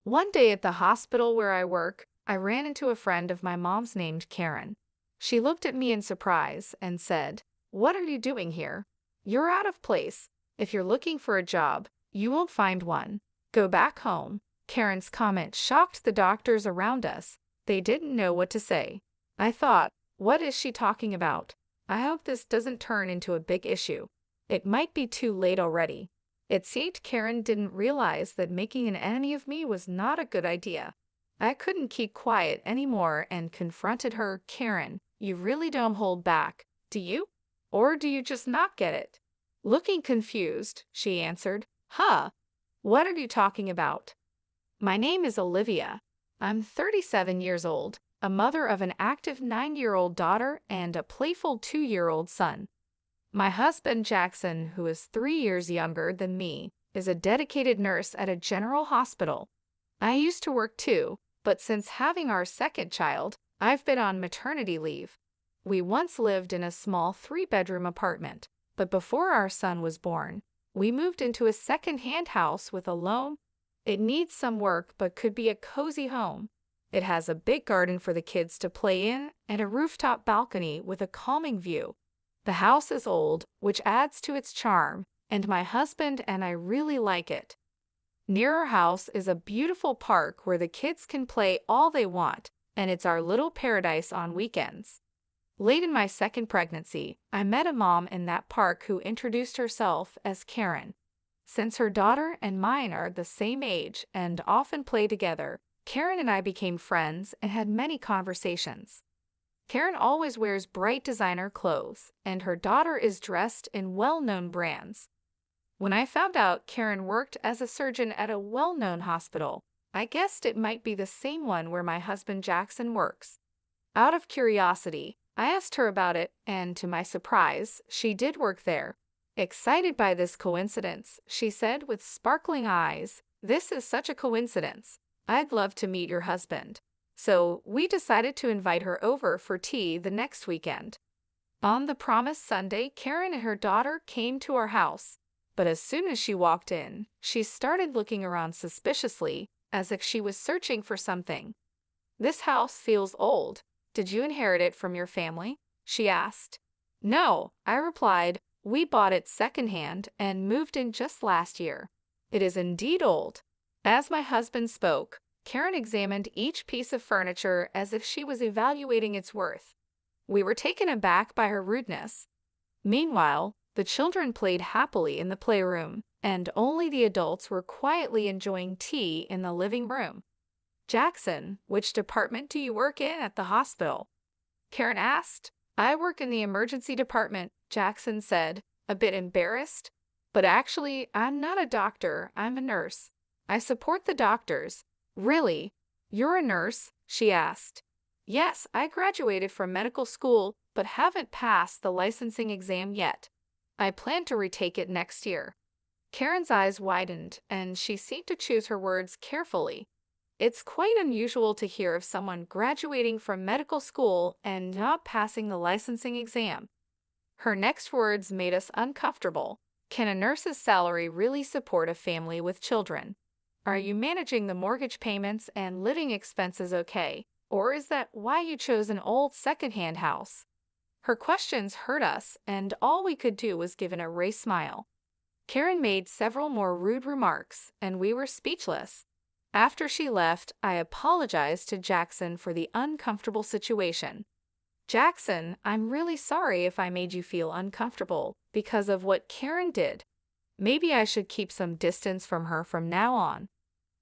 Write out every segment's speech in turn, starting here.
One day at the hospital where I work, I ran into a friend of my mom's named Karen. She looked at me in surprise and said, "What are you doing here? You're out of place. If you're looking for a job, you won't find one. Go back home." Karen's comment shocked the doctors around us. They didn't know what to say. I thought, what is she talking about? I hope this doesn't turn into a big issue. It might be too late already. It seemed Karen didn't realize that making an enemy of me was not a good idea. I couldn't keep quiet anymore and confronted her. "Karen, you really don't hold back, do you? Or do you just not get it?" Looking confused, she answered, "Huh? What are you talking about?" "My name is Olivia. I'm 37 years old, a mother of an active 9-year-old daughter and a playful 2-year-old son. My husband, Jackson, who is 3 years younger than me, is a dedicated nurse at a general hospital. I used to work too, but since having our second child, I've been on maternity leave. We once lived in a small 3-bedroom apartment, but before our son was born, we moved into a second-hand house with a loan. It needs some work but could be a cozy home. It has a big garden for the kids to play in and a rooftop balcony with a calming view. The house is old, which adds to its charm, and my husband and I really like it. Near our house is a beautiful park where the kids can play all they want, and it's our little paradise on weekends. Late in my second pregnancy, I met a mom in that park who introduced herself as Karen. Since her daughter and mine are the same age and often play together, Karen and I became friends and had many conversations. Karen always wears bright designer clothes, and her daughter is dressed in well-known brands. When I found out Karen worked as a surgeon at a well-known hospital, I guessed it might be the same one where my husband Jackson works. Out of curiosity, I asked her about it, and to my surprise, she did work there. Excited by this coincidence, she said with sparkling eyes, "This is such a coincidence. I'd love to meet your husband." So we decided to invite her over for tea the next weekend. On the promised Sunday, Karen and her daughter came to our house. But as soon as she walked in, she started looking around suspiciously, as if she was searching for something. "This house feels old. Did you inherit it from your family?" she asked. "No," I replied. "We bought it secondhand and moved in just last year." "It is indeed old." As my husband spoke, Karen examined each piece of furniture as if she was evaluating its worth. We were taken aback by her rudeness. Meanwhile, the children played happily in the playroom, and only the adults were quietly enjoying tea in the living room. "Jackson, which department do you work in at the hospital?" Karen asked. "I work in the emergency department," Jackson said, a bit embarrassed. "But actually, I'm not a doctor, I'm a nurse. I support the doctors." "Really? You're a nurse?" she asked. "Yes, I graduated from medical school, but haven't passed the licensing exam yet. I plan to retake it next year." Karen's eyes widened, and she seemed to choose her words carefully. It's quite unusual to hear of someone graduating from medical school and not passing the licensing exam. Her next words made us uncomfortable. "Can a nurse's salary really support a family with children? Are you managing the mortgage payments and living expenses okay? Or is that why you chose an old secondhand house?" Her questions hurt us, and all we could do was give an erased smile. Karen made several more rude remarks, and we were speechless. After she left, I apologized to Jackson for the uncomfortable situation. "Jackson, I'm really sorry if I made you feel uncomfortable because of what Karen did. Maybe I should keep some distance from her from now on."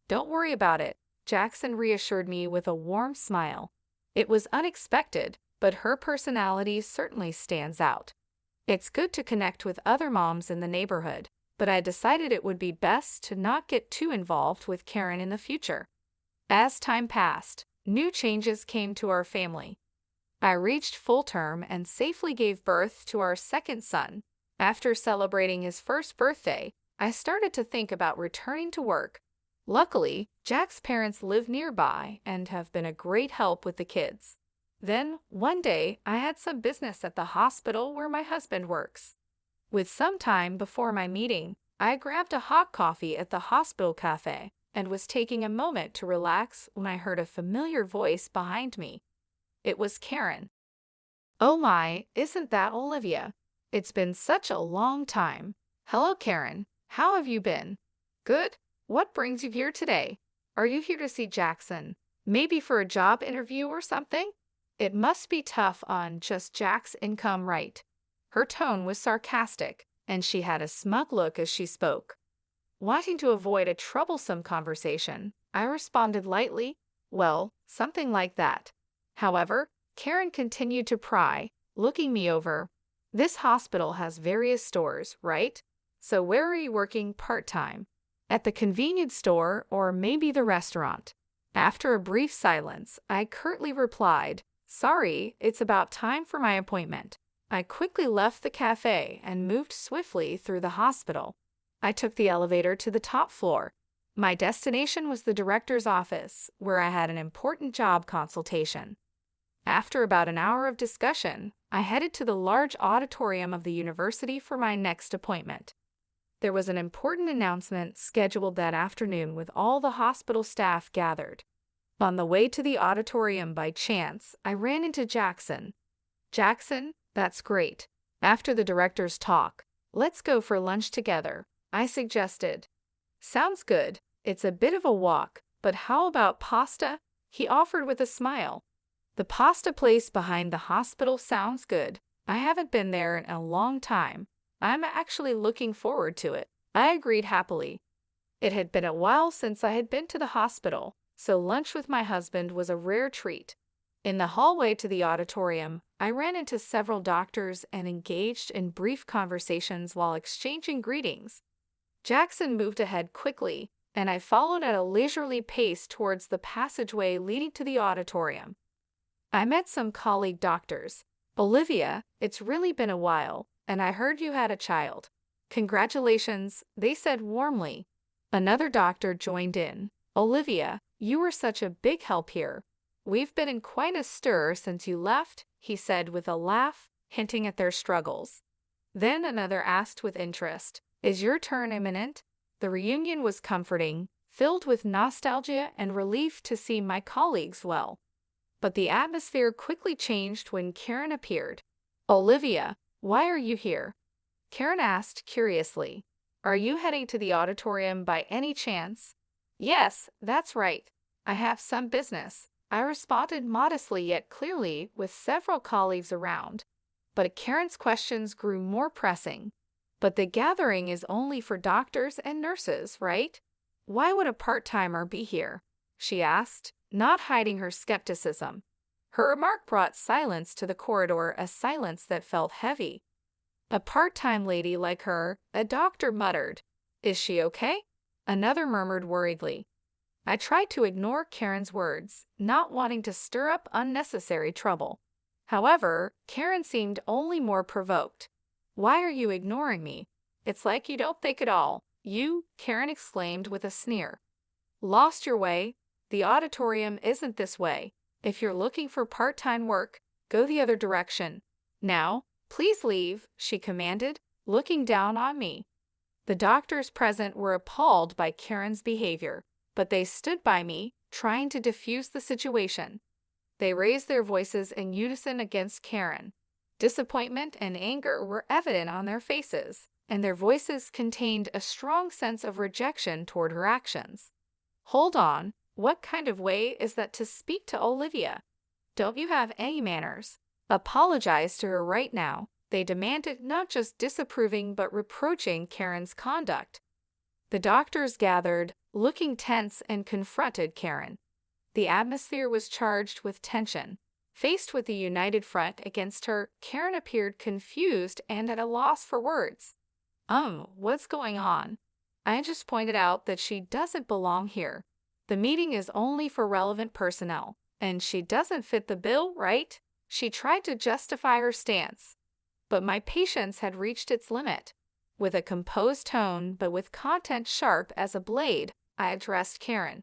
"Don't worry about it," Jackson reassured me with a warm smile. "It was unexpected, but her personality certainly stands out. It's good to connect with other moms in the neighborhood, but I decided it would be best to not get too involved with Karen in the future." As time passed, new changes came to our family. I reached full term and safely gave birth to our second son. After celebrating his first birthday, I started to think about returning to work. Luckily, Jack's parents live nearby and have been a great help with the kids. Then, one day, I had some business at the hospital where my husband works. With some time before my meeting, I grabbed a hot coffee at the hospital cafe, and was taking a moment to relax when I heard a familiar voice behind me. It was Karen. Oh my, isn't that Olivia? It's been such a long time. Hello, Karen. How have you been? Good. What brings you here today? Are you here to see Jackson? Maybe for a job interview or something? It must be tough on just Jack's income, right? Her tone was sarcastic, and she had a smug look as she spoke. Wanting to avoid a troublesome conversation, I responded lightly, well, something like that. However, Karen continued to pry, looking me over. This hospital has various stores, right? So where are you working part-time? At the convenience store or maybe the restaurant? After a brief silence, I curtly replied, sorry, it's about time for my appointment. I quickly left the cafe and moved swiftly through the hospital. I took the elevator to the top floor. My destination was the director's office, where I had an important job consultation. After about an hour of discussion, I headed to the large auditorium of the university for my next appointment. There was an important announcement scheduled that afternoon with all the hospital staff gathered. On the way to the auditorium by chance, I ran into Jackson. Jackson, that's great. After the director's talk, let's go for lunch together, I suggested. Sounds good. It's a bit of a walk, but how about pasta? He offered with a smile. The pasta place behind the hospital sounds good. I haven't been there in a long time. I'm actually looking forward to it, I agreed happily. It had been a while since I had been to the hospital, so lunch with my husband was a rare treat. In the hallway to the auditorium, I ran into several doctors and engaged in brief conversations while exchanging greetings. Jackson moved ahead quickly, and I followed at a leisurely pace towards the passageway leading to the auditorium. I met some colleague doctors. Olivia, it's really been a while, and I heard you had a child. Congratulations, they said warmly. Another doctor joined in. Olivia, you were such a big help here. We've been in quite a stir since you left, he said with a laugh, hinting at their struggles. Then another asked with interest, is your turn imminent? The reunion was comforting, filled with nostalgia and relief to see my colleagues well. But the atmosphere quickly changed when Karen appeared. Olivia, why are you here? Karen asked curiously. Are you heading to the auditorium by any chance? Yes, that's right. I have some business, I responded modestly yet clearly with several colleagues around. But Karen's questions grew more pressing. But the gathering is only for doctors and nurses, right? Why would a part-timer be here? She asked, not hiding her skepticism. Her remark brought silence to the corridor, a silence that felt heavy. A part-time lady like her, a doctor muttered. Is she okay? Another murmured worriedly. I tried to ignore Karen's words, not wanting to stir up unnecessary trouble. However, Karen seemed only more provoked. Why are you ignoring me? It's like you don't think at all. You, Karen exclaimed with a sneer. Lost your way? The auditorium isn't this way. If you're looking for part-time work, go the other direction. Now, please leave, she commanded, looking down on me. The doctors present were appalled by Karen's behavior, but they stood by me, trying to diffuse the situation. They raised their voices in unison against Karen. Disappointment and anger were evident on their faces, and their voices contained a strong sense of rejection toward her actions. Hold on, what kind of way is that to speak to Olivia? Don't you have any manners? Apologize to her right now, they demanded, not just disapproving but reproaching Karen's conduct. The doctors gathered, looking tense, and confronted Karen. The atmosphere was charged with tension. Faced with the united front against her, Karen appeared confused and at a loss for words. What's going on? I just pointed out that she doesn't belong here. The meeting is only for relevant personnel, and she doesn't fit the bill, right? She tried to justify her stance. But my patience had reached its limit. With a composed tone, but with content sharp as a blade, I addressed Karen.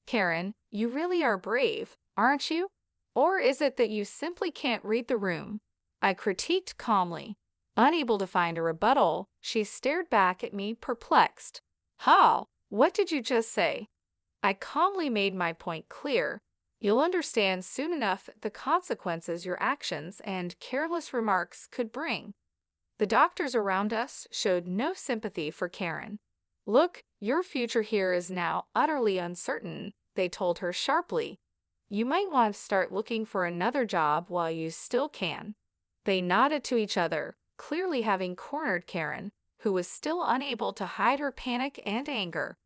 Karen, you really are brave, aren't you? Or is it that you simply can't read the room? I critiqued calmly. Unable to find a rebuttal, she stared back at me perplexed. How? What did you just say? I calmly made my point clear. You'll understand soon enough the consequences your actions and careless remarks could bring. The doctors around us showed no sympathy for Karen. Look, your future here is now utterly uncertain, they told her sharply. You might want to start looking for another job while you still can. They nodded to each other, clearly having cornered Karen, who was still unable to hide her panic and anger.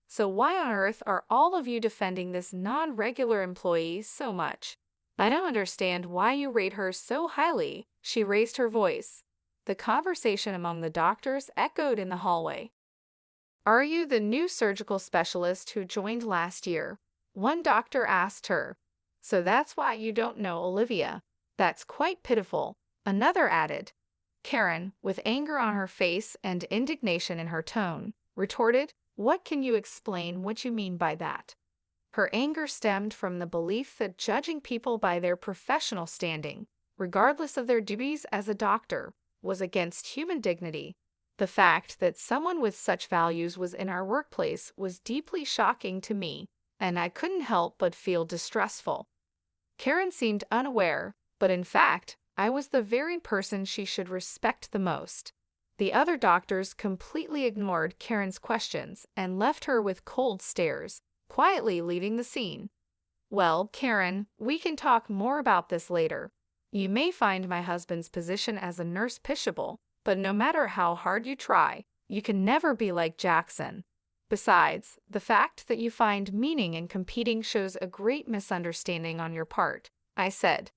So why on earth are all of you defending this non-regular employee so much? I don't understand why you rate her so highly, she raised her voice. The conversation among the doctors echoed in the hallway. Are you the new surgical specialist who joined last year? One doctor asked her. So that's why you don't know Olivia. That's quite pitiful, another added. Karen, with anger on her face and indignation in her tone, retorted, What can you explain what you mean by that? Her anger stemmed from the belief that judging people by their professional standing, regardless of their duties as a doctor, was against human dignity. The fact that someone with such values was in our workplace was deeply shocking to me, and I couldn't help but feel distrustful. Karen seemed unaware, but in fact, I was the very person she should respect the most. The other doctors completely ignored Karen's questions and left her with cold stares, quietly leaving the scene. Well, Karen, we can talk more about this later. You may find my husband's position as a nurse pitiable, but no matter how hard you try, you can never be like Jackson. Besides, the fact that you find meaning in competing shows a great misunderstanding on your part, I said.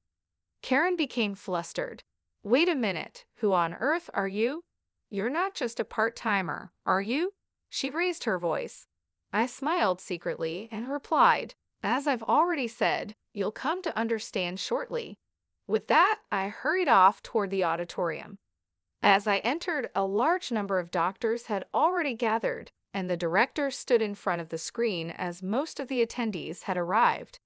Karen became flustered. Wait a minute, who on earth are you? You're not just a part-timer, are you? She raised her voice. I smiled secretly and replied, As I've already said, you'll come to understand shortly. With that, I hurried off toward the auditorium. As I entered, a large number of doctors had already gathered, and the director stood in front of the screen as most of the attendees had arrived.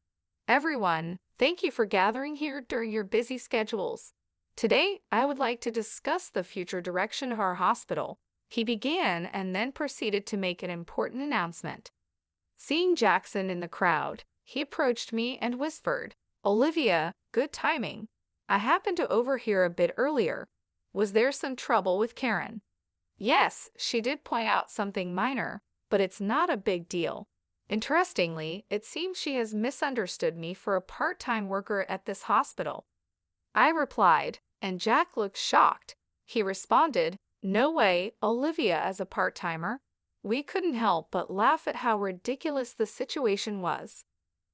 Everyone, thank you for gathering here during your busy schedules. Today, I would like to discuss the future direction of our hospital. He began and then proceeded to make an important announcement. Seeing Jackson in the crowd, he approached me and whispered, Olivia, good timing. I happened to overhear a bit earlier. Was there some trouble with Karen? Yes, she did point out something minor, but it's not a big deal. Interestingly, it seems she has misunderstood me for a part-time worker at this hospital. I replied, and Jack looked shocked. He responded, No way, Olivia as a part-timer. We couldn't help but laugh at how ridiculous the situation was.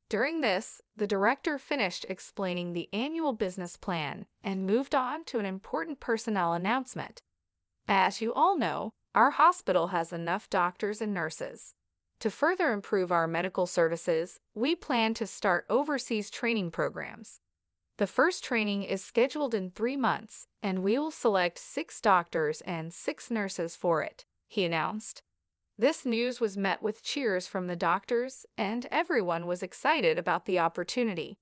During this, the director finished explaining the annual business plan and moved on to an important personnel announcement. As you all know, our hospital has enough doctors and nurses. To further improve our medical services, we plan to start overseas training programs. The first training is scheduled in 3 months, and we will select 6 doctors and 6 nurses for it, he announced. This news was met with cheers from the doctors, and everyone was excited about the opportunity.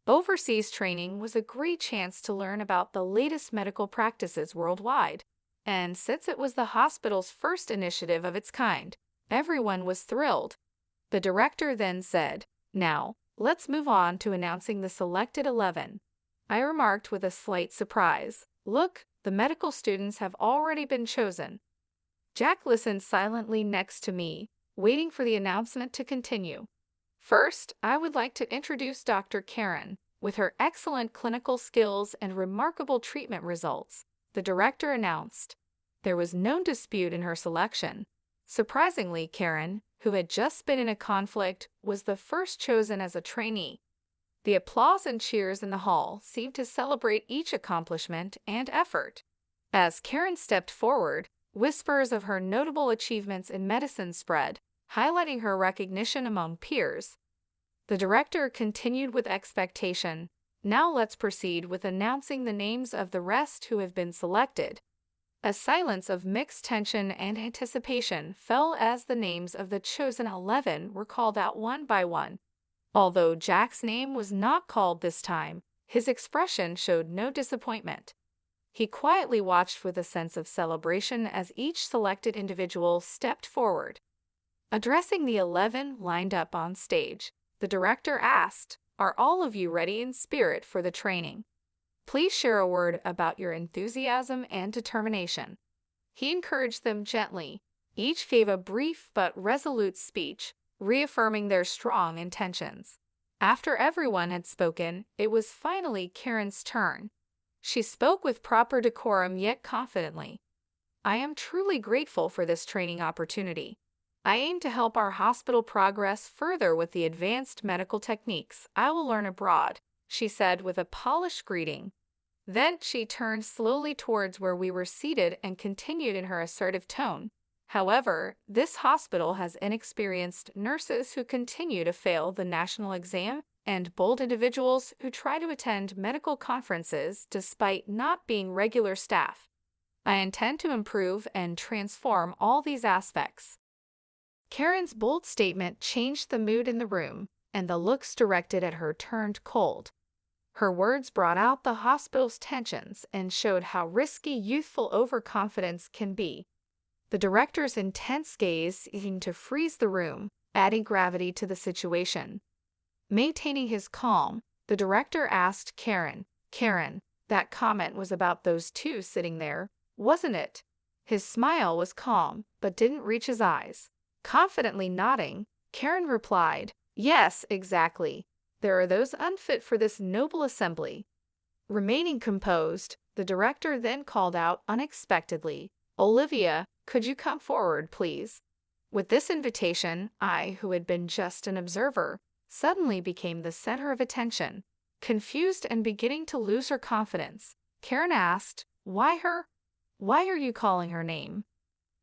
Overseas training was a great chance to learn about the latest medical practices worldwide, and since it was the hospital's first initiative of its kind, everyone was thrilled. The director then said, Now, let's move on to announcing the selected 11. I remarked with a slight surprise, Look, the medical students have already been chosen. Jack listened silently next to me, waiting for the announcement to continue. First, I would like to introduce Dr. Karen. With her excellent clinical skills and remarkable treatment results, the director announced. There was no dispute in her selection. Surprisingly, Karen, who had just been in a conflict, was the first chosen as a trainee. The applause and cheers in the hall seemed to celebrate each accomplishment and effort. As Karen stepped forward, whispers of her notable achievements in medicine spread, highlighting her recognition among peers. The director continued with expectation. Now let's proceed with announcing the names of the rest who have been selected. A silence of mixed tension and anticipation fell as the names of the chosen 11 were called out one by one. Although Jack's name was not called this time, his expression showed no disappointment. He quietly watched with a sense of celebration as each selected individual stepped forward. Addressing the 11 lined up on stage, the director asked, "Are all of you ready in spirit for the training? Please share a word about your enthusiasm and determination." He encouraged them gently. Each gave a brief but resolute speech, reaffirming their strong intentions. After everyone had spoken, it was finally Karen's turn. She spoke with proper decorum yet confidently. "I am truly grateful for this training opportunity. I aim to help our hospital progress further with the advanced medical techniques I will learn abroad," she said with a polished greeting. Then she turned slowly towards where we were seated and continued in her assertive tone. "However, this hospital has inexperienced nurses who continue to fail the national exam and bold individuals who try to attend medical conferences despite not being regular staff. I intend to improve and transform all these aspects." Karen's bold statement changed the mood in the room, and the looks directed at her turned cold. Her words brought out the hospital's tensions and showed how risky youthful overconfidence can be. The director's intense gaze seemed to freeze the room, adding gravity to the situation. Maintaining his calm, the director asked Karen, "Karen, that comment was about those two sitting there, wasn't it?" His smile was calm, but didn't reach his eyes. Confidently nodding, Karen replied, "Yes, exactly. There are those unfit for this noble assembly." Remaining composed, the director then called out unexpectedly, "Olivia, could you come forward, please?" With this invitation, I, who had been just an observer, suddenly became the center of attention. Confused and beginning to lose her confidence, Karen asked, "Why her? Why are you calling her name?"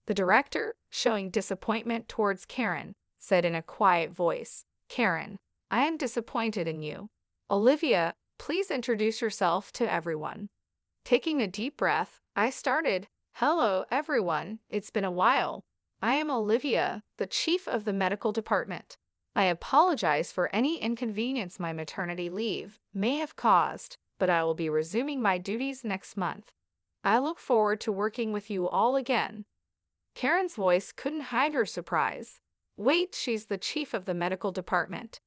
The director, showing disappointment towards Karen, said in a quiet voice, "Karen, I am disappointed in you. Olivia, please introduce yourself to everyone." Taking a deep breath, I started, "Hello, everyone. It's been a while. I am Olivia, the chief of the medical department. I apologize for any inconvenience my maternity leave may have caused, but I will be resuming my duties next month. I look forward to working with you all again." Karen's voice couldn't hide her surprise. "Wait, she's the chief of the medical department."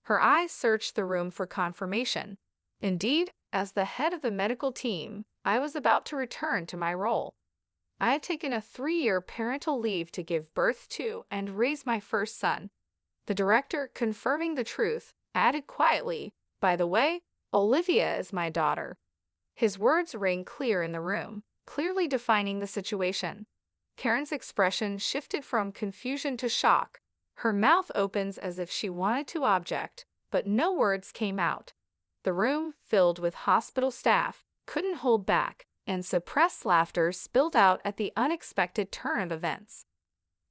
Her eyes searched the room for confirmation. Indeed, as the head of the medical team, I was about to return to my role. I had taken a 3-year parental leave to give birth to and raise my first son. The director, confirming the truth, added quietly, "By the way, Olivia is my daughter." His words rang clear in the room, clearly defining the situation. Karen's expression shifted from confusion to shock. Her mouth opens as if she wanted to object, but no words came out. The room, filled with hospital staff, couldn't hold back, and suppressed laughter spilled out at the unexpected turn of events.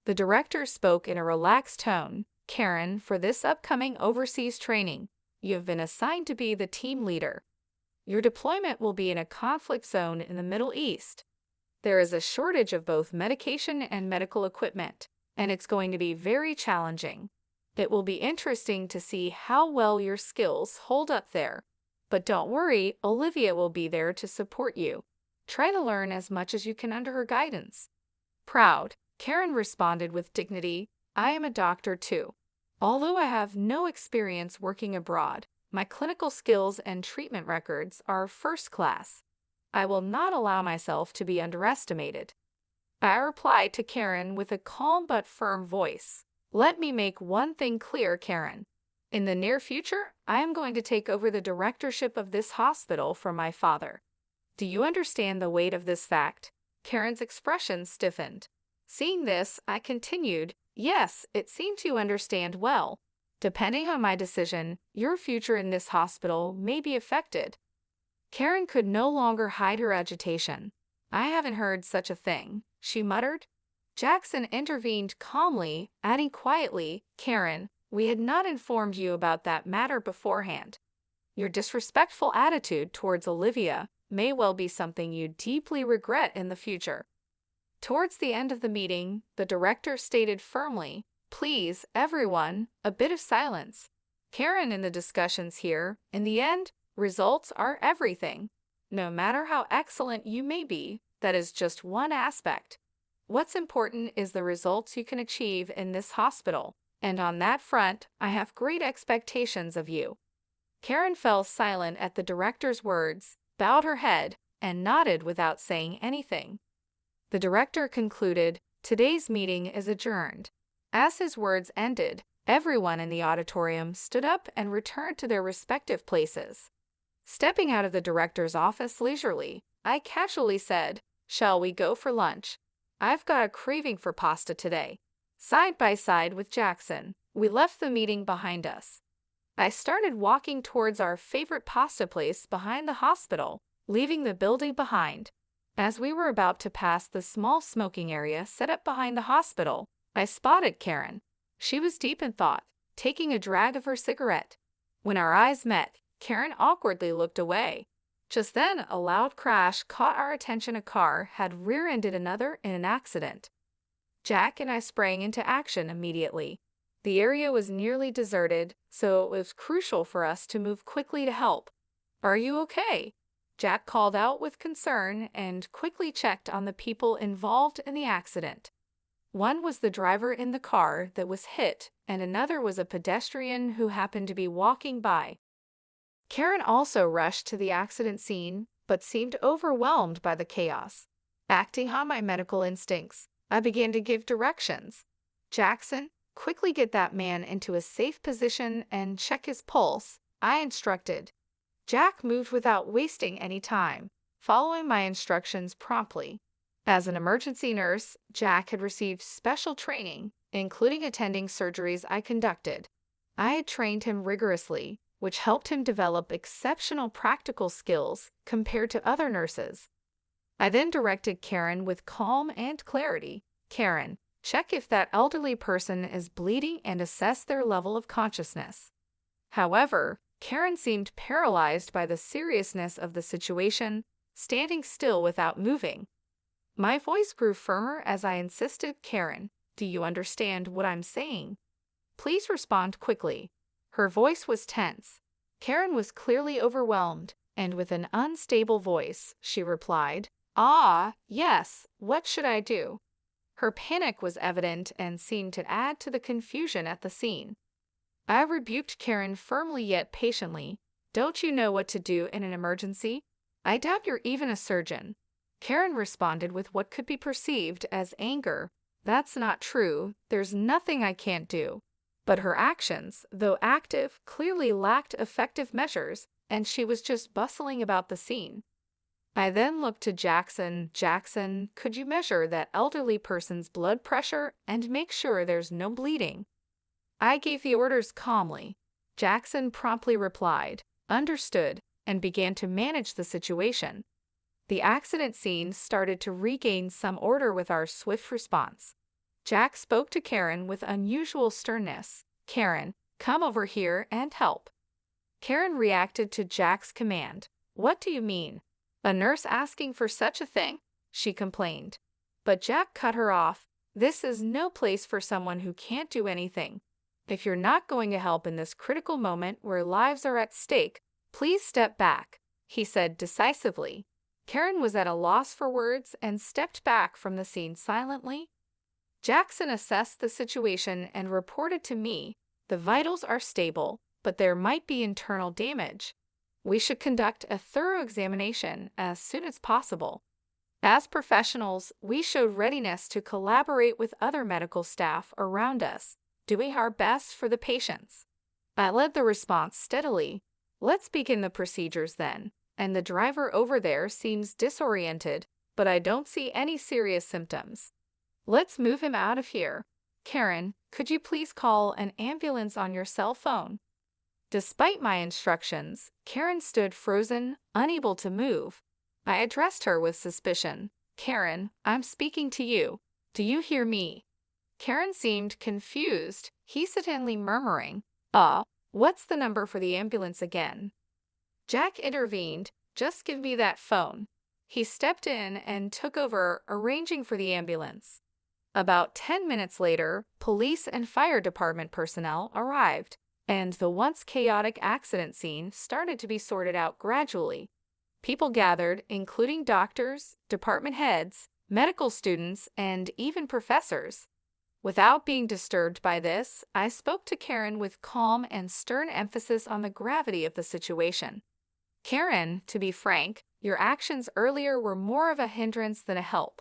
The director spoke in a relaxed tone, "Karen, for this upcoming overseas training, you have been assigned to be the team leader. Your deployment will be in a conflict zone in the Middle East. There is a shortage of both medication and medical equipment, and it's going to be very challenging. It will be interesting to see how well your skills hold up there. But don't worry, Olivia will be there to support you. Try to learn as much as you can under her guidance." Proud, Karen responded with dignity, "I am a doctor too. Although I have no experience working abroad, my clinical skills and treatment records are first class. I will not allow myself to be underestimated." I replied to Karen with a calm but firm voice, "Let me make one thing clear, Karen. In the near future, I am going to take over the directorship of this hospital from my father. Do you understand the weight of this fact?" Karen's expression stiffened. Seeing this, I continued, "Yes, it seems you understand well. Depending on my decision, your future in this hospital may be affected." Karen could no longer hide her agitation. "I haven't heard such a thing," she muttered. Jackson intervened calmly, adding quietly, "Karen, we had not informed you about that matter beforehand. Your disrespectful attitude towards Olivia may well be something you deeply regret in the future." Towards the end of the meeting, the director stated firmly, "Please, everyone, a bit of silence. Karen in the discussions here, in the end, results are everything. No matter how excellent you may be, that is just one aspect. What's important is the results you can achieve in this hospital, and on that front, I have great expectations of you." Karen fell silent at the director's words, bowed her head, and nodded without saying anything. The director concluded, "Today's meeting is adjourned." As his words ended, everyone in the auditorium stood up and returned to their respective places. Stepping out of the director's office leisurely, I casually said, "Shall we go for lunch? I've got a craving for pasta today." Side by side with Jackson, we left the meeting behind us. I started walking towards our favorite pasta place behind the hospital, leaving the building behind. As we were about to pass the small smoking area set up behind the hospital, I spotted Karen. She was deep in thought, taking a drag of her cigarette. When our eyes met, Karen awkwardly looked away. Just then, a loud crash caught our attention. A car had rear-ended another in an accident. Jack and I sprang into action immediately. The area was nearly deserted, so it was crucial for us to move quickly to help. "Are you okay?" Jack called out with concern and quickly checked on the people involved in the accident. One was the driver in the car that was hit, and another was a pedestrian who happened to be walking by. Karen also rushed to the accident scene, but seemed overwhelmed by the chaos. Acting on my medical instincts, I began to give directions. "Jackson, quickly get that man into a safe position and check his pulse," I instructed. Jack moved without wasting any time, following my instructions promptly. As an emergency nurse, Jack had received special training, including attending surgeries I conducted. I had trained him rigorously, which helped him develop exceptional practical skills compared to other nurses. I then directed Karen with calm and clarity. "Karen, check if that elderly person is bleeding and assess their level of consciousness." However, Karen seemed paralyzed by the seriousness of the situation, standing still without moving. My voice grew firmer as I insisted, "Karen, do you understand what I'm saying? Please respond quickly." Her voice was tense. Karen was clearly overwhelmed, and with an unstable voice, she replied, "Ah, yes, what should I do?" Her panic was evident and seemed to add to the confusion at the scene. I rebuked Karen firmly yet patiently. "Don't you know what to do in an emergency? I doubt you're even a surgeon." Karen responded with what could be perceived as anger. "That's not true. There's nothing I can't do." But her actions, though active, clearly lacked effective measures, and she was just bustling about the scene. I then looked to Jackson. "Jackson, could you measure that elderly person's blood pressure and make sure there's no bleeding?" I gave the orders calmly. Jackson promptly replied, "Understood," and began to manage the situation. The accident scene started to regain some order with our swift response. Jack spoke to Karen with unusual sternness. "Karen, come over here and help." Karen reacted to Jack's command. "What do you mean? A nurse asking for such a thing?" she complained. But Jack cut her off. "This is no place for someone who can't do anything. If you're not going to help in this critical moment where lives are at stake, please step back," he said decisively. Karen was at a loss for words and stepped back from the scene silently. Jackson assessed the situation and reported to me, "The vitals are stable, but there might be internal damage. We should conduct a thorough examination as soon as possible." As professionals, we showed readiness to collaborate with other medical staff around us, doing our best for the patients. I led the response steadily. "Let's begin the procedures then. And the driver over there seems disoriented, but I don't see any serious symptoms. Let's move him out of here. Karen, could you please call an ambulance on your cell phone?" Despite my instructions, Karen stood frozen, unable to move. I addressed her with suspicion. "Karen, I'm speaking to you. Do you hear me?" Karen seemed confused, hesitantly murmuring, What's the number for the ambulance again?" Jack intervened. "Just give me that phone." He stepped in and took over, arranging for the ambulance. About 10 minutes later, police and fire department personnel arrived, and the once chaotic accident scene started to be sorted out gradually. People gathered, including doctors, department heads, medical students, and even professors. Without being disturbed by this, I spoke to Karen with calm and stern emphasis on the gravity of the situation. Karen, to be frank, your actions earlier were more of a hindrance than a help.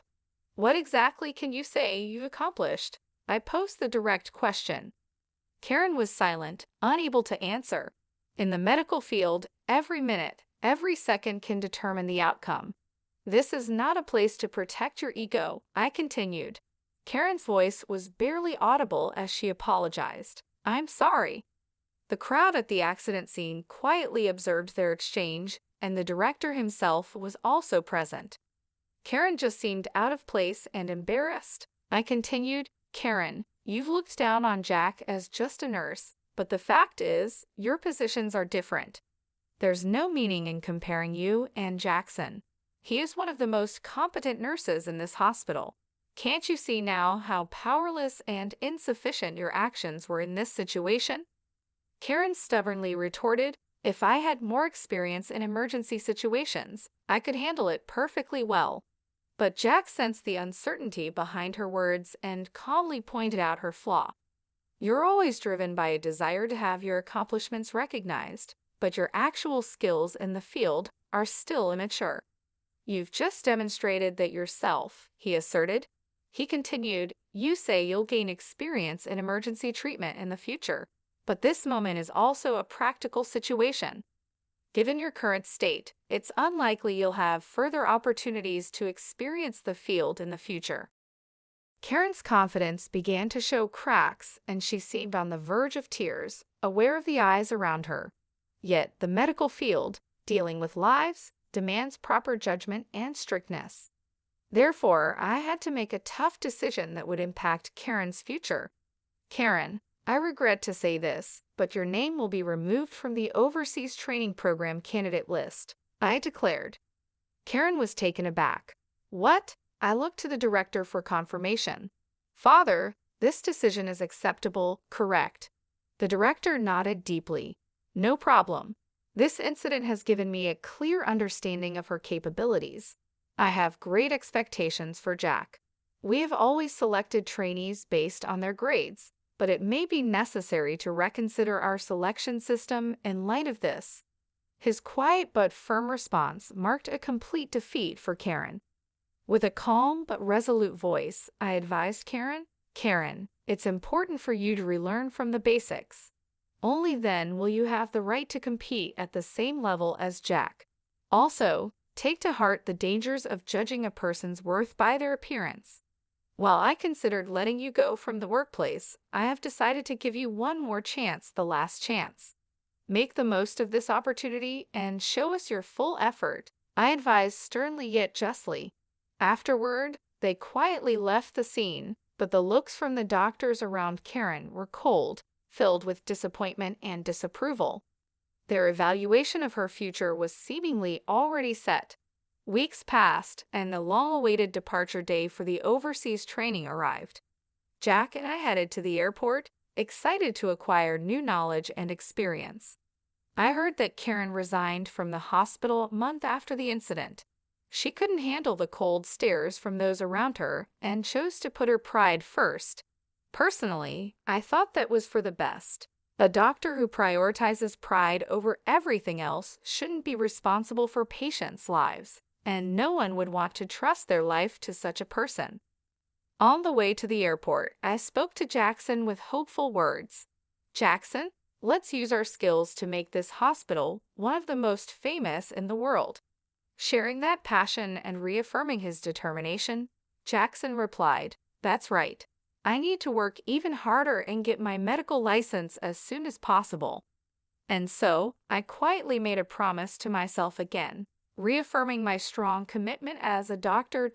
What exactly can you say you've accomplished? I posed the direct question. Karen was silent, unable to answer. In the medical field, every minute, every second can determine the outcome. This is not a place to protect your ego, I continued. Karen's voice was barely audible as she apologized. I'm sorry. The crowd at the accident scene quietly observed their exchange, and the director himself was also present. Karen just seemed out of place and embarrassed. I continued, Karen, you've looked down on Jack as just a nurse, but the fact is, your positions are different. There's no meaning in comparing you and Jackson. He is one of the most competent nurses in this hospital. Can't you see now how powerless and insufficient your actions were in this situation? Karen stubbornly retorted, if I had more experience in emergency situations, I could handle it perfectly well. But Jack sensed the uncertainty behind her words and calmly pointed out her flaw. You're always driven by a desire to have your accomplishments recognized, but your actual skills in the field are still immature. You've just demonstrated that yourself, he asserted. He continued, you say you'll gain experience in emergency treatment in the future, but this moment is also a practical situation. Given your current state, it's unlikely you'll have further opportunities to experience the field in the future. Karen's confidence began to show cracks, and she seemed on the verge of tears, aware of the eyes around her. Yet the medical field, dealing with lives, demands proper judgment and strictness. Therefore, I had to make a tough decision that would impact Karen's future. Karen, I regret to say this, but your name will be removed from the Overseas Training Program candidate list, I declared. Karen was taken aback. What? I looked to the director for confirmation. Father, this decision is acceptable, correct? The director nodded deeply. No problem. This incident has given me a clear understanding of her capabilities. I have great expectations for Jack. We have always selected trainees based on their grades, but it may be necessary to reconsider our selection system in light of this. His quiet but firm response marked a complete defeat for Karen. With a calm but resolute voice, I advised Karen, Karen, it's important for you to relearn from the basics. Only then will you have the right to compete at the same level as Jack. Also, take to heart the dangers of judging a person's worth by their appearance. While I considered letting you go from the workplace, I have decided to give you one more chance, the last chance. Make the most of this opportunity and show us your full effort, I advised sternly yet justly. Afterward, they quietly left the scene, but the looks from the doctors around Karen were cold, filled with disappointment and disapproval. Their evaluation of her future was seemingly already set. Weeks passed, and the long-awaited departure day for the overseas training arrived. Jack and I headed to the airport, excited to acquire new knowledge and experience. I heard that Karen resigned from the hospital a month after the incident. She couldn't handle the cold stares from those around her and chose to put her pride first. Personally, I thought that was for the best. A doctor who prioritizes pride over everything else shouldn't be responsible for patients' lives, and no one would want to trust their life to such a person. On the way to the airport, I spoke to Jackson with hopeful words. Jackson, let's use our skills to make this hospital one of the most famous in the world. Sharing that passion and reaffirming his determination, Jackson replied, that's right. I need to work even harder and get my medical license as soon as possible. And so, I quietly made a promise to myself again, reaffirming my strong commitment as a doctor